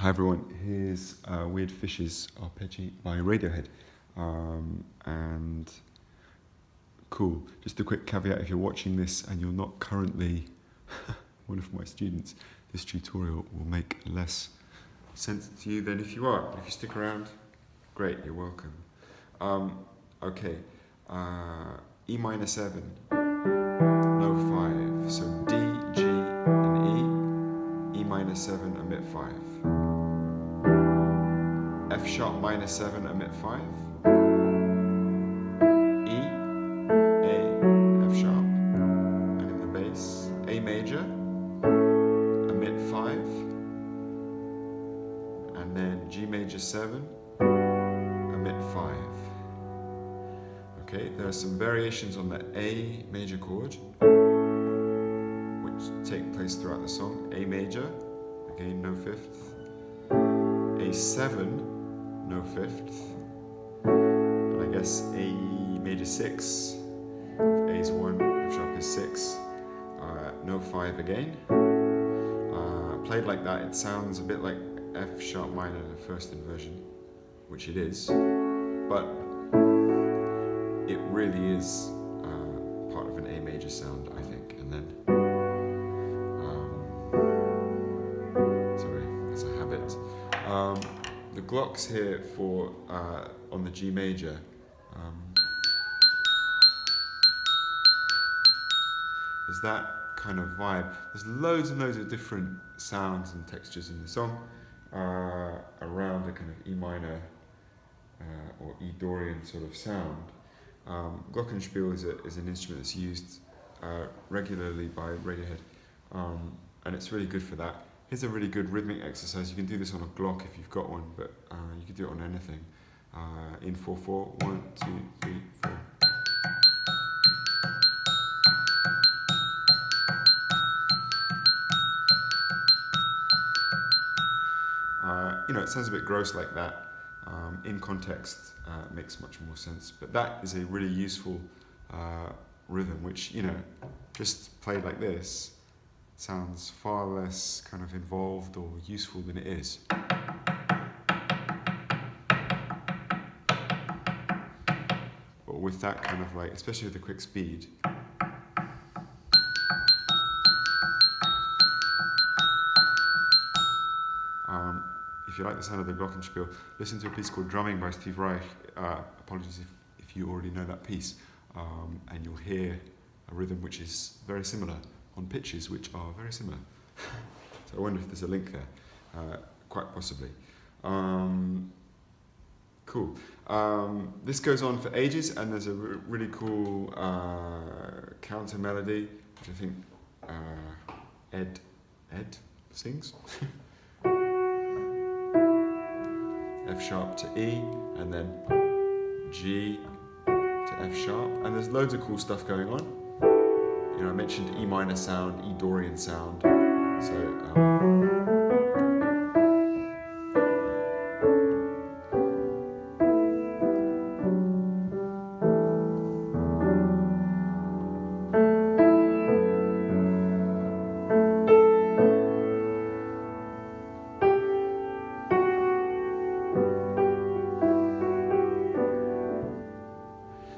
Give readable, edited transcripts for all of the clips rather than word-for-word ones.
Hi everyone, here's Weird Fishes Arpeggi by Radiohead. And cool, just a quick caveat, if you're watching this and you're not currently one of my students, this tutorial will make less sense to you than if you are. If you stick around, great, you're welcome. Okay, E minor 7, no 5, so D, G and E minor 7, omit 5. F sharp minor 7, omit 5. E, A, F sharp, and in the bass, A major, omit 5, and then G major 7, omit 5. Okay, there are some variations on the A major chord, which take place throughout the song. A major, again no fifth. A7, no fifth, and I guess A major 6, if A is 1, F sharp is 6, no 5 again. Played like that, it sounds a bit like F sharp minor, the first inversion, which it is, but it really is part of an A major sound, I think. And then, sorry, it's a habit. The glocks here for on the G major, there's that kind of vibe. There's loads and loads of different sounds and textures in the song around a kind of E minor or E Dorian sort of sound. Glockenspiel is an instrument that's used regularly by Radiohead, and it's really good for that. Here's a really good rhythmic exercise. You can do this on a Glock if you've got one, but you can do it on anything. In 4/4, 1, 2, 3, 4. It sounds a bit gross like that. In context, it makes much more sense. But that is a really useful rhythm, which, just played like this, sounds far less kind of involved or useful than it is. But with that kind of especially with the quick speed, if you like the sound of the Glockenspiel, listen to a piece called Drumming by Steve Reich. Apologies if you already know that piece. And you'll hear a rhythm which is very similar on pitches which are very similar. So I wonder if there's a link there. Quite possibly. Cool. This goes on for ages, and there's a really cool counter melody, which I think Ed sings. F sharp to E, and then G to F sharp, and there's loads of cool stuff going on. I mentioned E minor sound, E Dorian sound,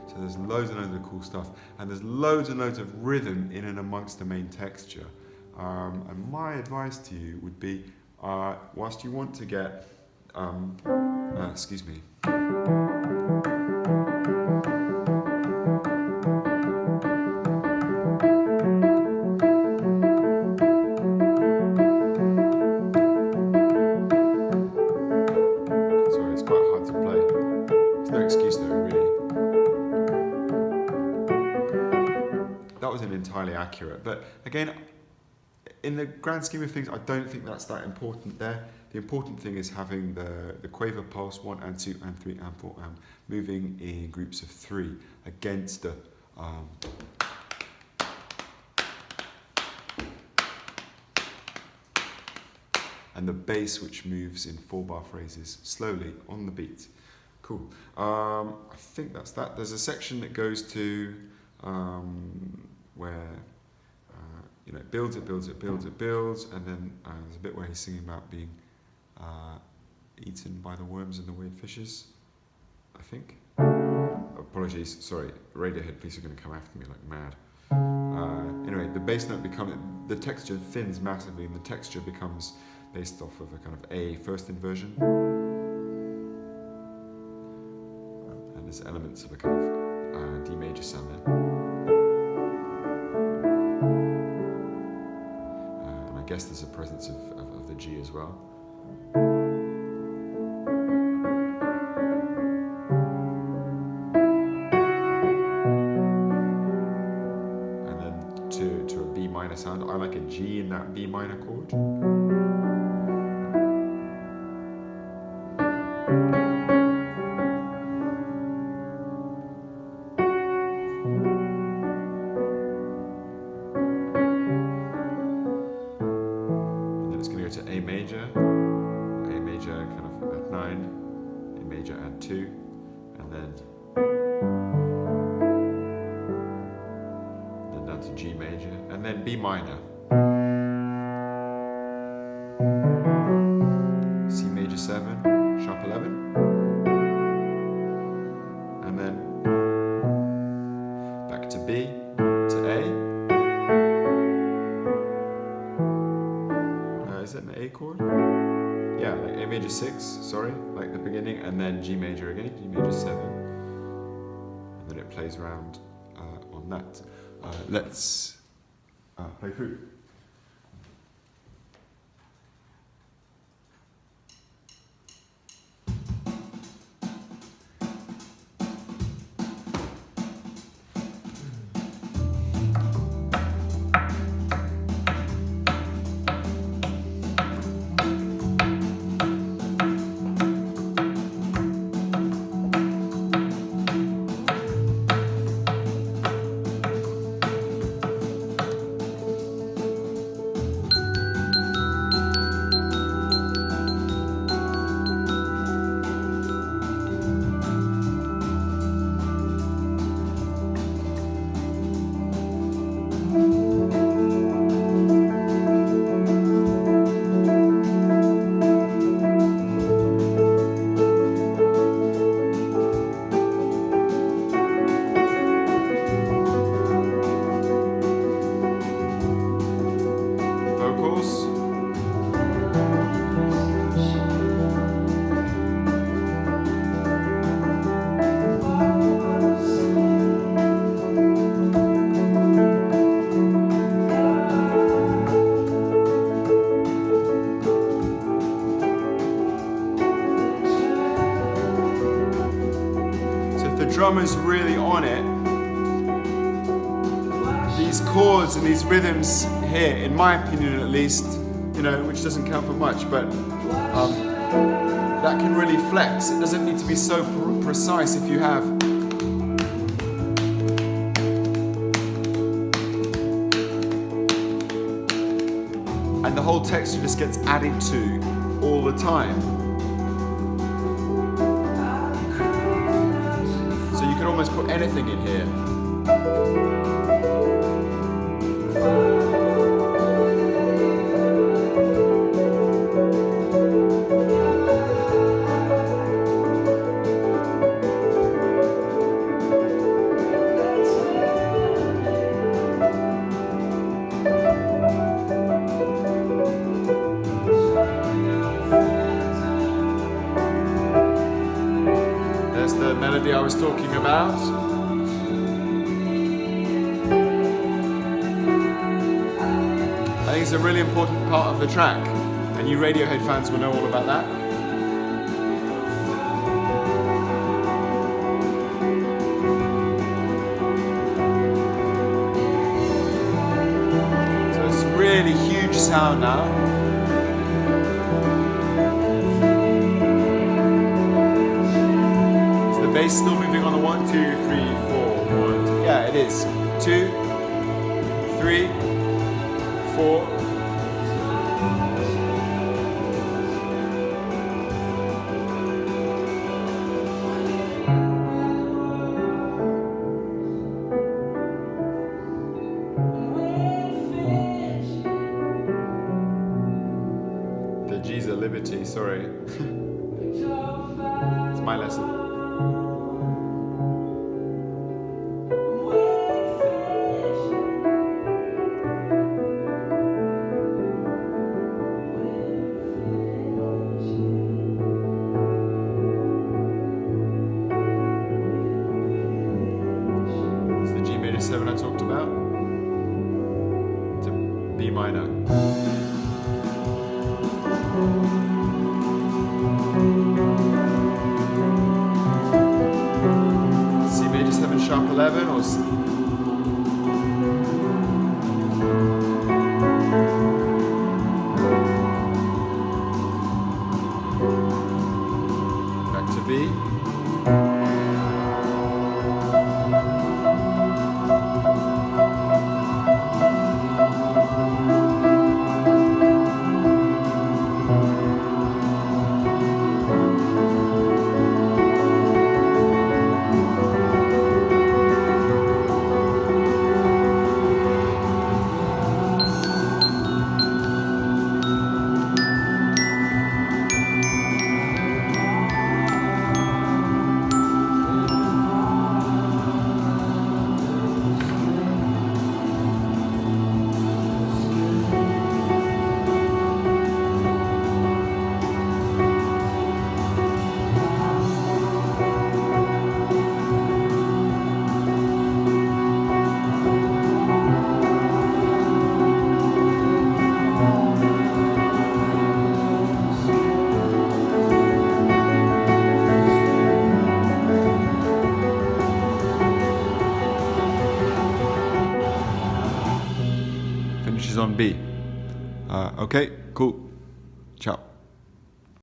So there's loads and loads of cool stuff, and there's loads and loads of rhythm in and amongst the main texture. And my advice to you would be, whilst you want to get, excuse me. Sorry, it's quite hard to play. There's no excuse though, really. That wasn't entirely accurate, but again, in the grand scheme of things, I don't think that's that important there. The important thing is having the quaver pulse 1 and 2 and 3 and 4 and moving in groups of 3 against the and the bass, which moves in 4-bar phrases slowly on the beat. Cool. I think that's that. There's a section that goes to where it builds, and then there's a bit where he's singing about being eaten by the worms and the weird fishes, I think. Apologies, sorry, Radiohead, please are going to come after me like mad. Anyway, the bass note the texture thins massively, and the texture becomes based off of a kind of A first inversion. And there's elements of a kind of D major sound there. And I guess there's a presence of the G as well. Sound. I like a G in that B minor chord. And then it's going to go to A major kind of at 9, A major at 2, and then down to G major, and then B minor, C major 7, sharp 11, and then back to B, to A. Is that an A chord? Yeah, like A major 6, sorry, like the beginning, and then G major again, G major 7, and then it plays around on that. Let's play through. Drummer's really on it, these chords and these rhythms here, in my opinion at least, you know, which doesn't count for much, but that can really flex. It doesn't need to be so precise if you have and the whole texture just gets added to all the time. You can almost put anything in here. There's the melody I was talking about. I think it's a really important part of the track, and you Radiohead fans will know all about that. So it's a really huge sound now. Bass still moving on the 1, 2, 3, 4, 1. Yeah, it is. 2, 3, 4. The G's are limited. sensitivity, sorry. It's my lesson. It's the G major 7 I talked about. To B minor. C major 7 sharp 11 or back to B. Finishes on B. Okay, cool.